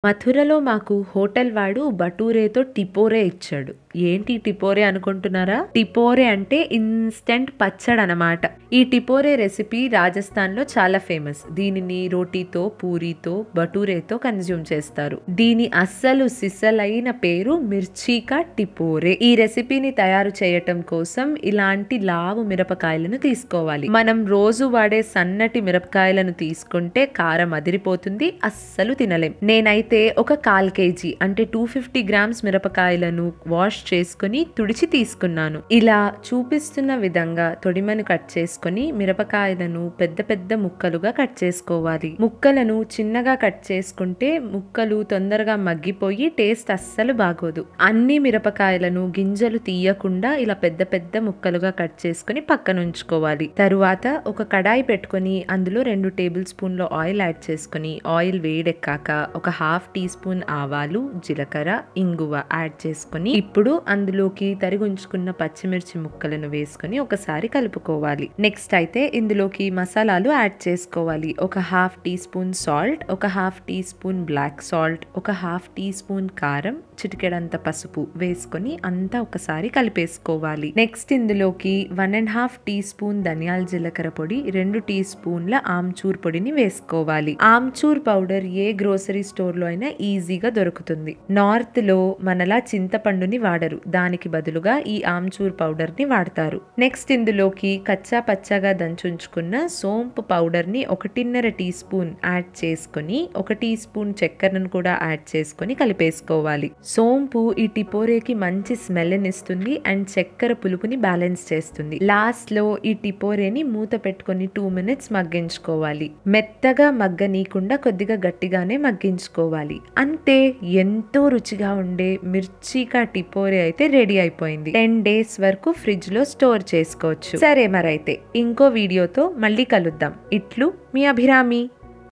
మథురలో మాకు హోటల్ వాడు బటూరేతో టిపోరే ఇచ్చాడు. ఏంటి టిపోరే అనుకుంటున్నారా? టిపోరే అంటే ఇన్స్టెంట్ పచ్చడి అనమాట. ఈ టిపోరే రెసిపీ రాజస్థాన్ లో చాలా ఫేమస్. దీనిని రోటీతో, పూరీతో, బటూరేతో కన్జ్యూమ్ చేస్తారు. దీని అస్సలు సిసలైన పేరు మిర్చికా టిపోరే. ఈ రెసిపీని తయారు చేయటం కోసం ఇలాంటి లావు మిరపకాయలను తీసుకోవాలి. మనం రోజు వాడే సన్నటి మిరపకాయలను తీసుకుంటే కారం అదిరిపోతుంది, అస్సలు తినలేం. నేనైతే ఒక 1/4 kg అంటే 250 grams మిరపకాయలను వాష్ చేసుకుని తుడిచి తీసుకున్నాను. ఇలా చూపిస్తున్న విధంగా తొడిమను కట్ చేసుకుని మిరపకాయలను పెద్ద పెద్ద ముక్కలుగా కట్ చేసుకోవాలి. ముక్కలను చిన్నగా కట్ చేసుకుంటే ముక్కలు తొందరగా మగ్గిపోయి టేస్ట్ అస్సలు బాగోదు. అన్ని మిరపకాయలను గింజలు తీయకుండా ఇలా పెద్ద పెద్ద ముక్కలుగా కట్ చేసుకుని పక్కన ఉంచుకోవాలి. తరువాత ఒక కడాయి పెట్టుకుని అందులో 2 టేబుల్ స్పూన్ల ఆయిల్ యాడ్ చేసుకుని ఆయిల్ వేడెక్కాక ఒక 1/2 టీ స్పూన్ ఆవాలు, జీలకర్ర, ఇంగువ యాడ్ చేసుకుని ఇప్పుడు అందులోకి తరిగి ఉంచుకున్న పచ్చిమిర్చి ముక్కలను వేసుకుని ఒకసారి కలుపుకోవాలి. నెక్స్ట్ అయితే ఇందులోకి మసాలాలు యాడ్ చేసుకోవాలి. ఒక 1/2 టీ స్పూన్ సాల్ట్, ఒక 1/2 టీ స్పూన్ బ్లాక్ సాల్ట్, ఒక 1/2 టీ స్పూన్ కారం, చిటికెడంత పసుపు వేసుకొని అంతా ఒకసారి కలిపేసుకోవాలి. నెక్స్ట్ ఇందులోకి 1.5 టీ స్పూన్ ధనియాల జీలకర్ర పొడి, 2 టీ స్పూన్ల ఆమ్చూర్ పొడిని వేసుకోవాలి. ఆమ్చూర్ పౌడర్ ఏ గ్రోసరీ స్టోర్ లో అయినా ఈజీగా దొరుకుతుంది. నార్త్ లో మనలా చింతపండుని వాడరు, దానికి బదులుగా ఈ ఆమ్చూర్ పౌడర్ ని వాడతారు. నెక్స్ట్ ఇందులోకి కచ్చా పచ్చాగా దంచుంచుకున్న సోంపు పౌడర్ ని 1.5 టీ స్పూన్ యాడ్ చేసుకుని 1 టీ స్పూన్ చక్కెరను కూడా యాడ్ చేసుకుని కలిపేసుకోవాలి. సోంపు ఈ టిపోరేకి మంచి స్మెల్ ఇస్తుంది అండ్ చక్కెర పులుపుని బ్యాలెన్స్ చేస్తుంది. లాస్ట్ లో ఈ టిపోరేని మూత పెట్టుకుని 2 minutes మగ్గించుకోవాలి. మెత్తగా మగ్గనీయకుండా కొద్దిగా గట్టిగానే మగ్గించుకోవాలి. అంతే, ఎంతో రుచిగా ఉండే మిర్చికా టిపోరే అయితే రెడీ అయిపోయింది. 10 days వరకు ఫ్రిడ్జ్ లో స్టోర్ చేసుకోవచ్చు. సరే మరైతే ఇంకో వీడియోతో మళ్ళీ కలుద్దాం. ఇట్లు మీ అభిరామి.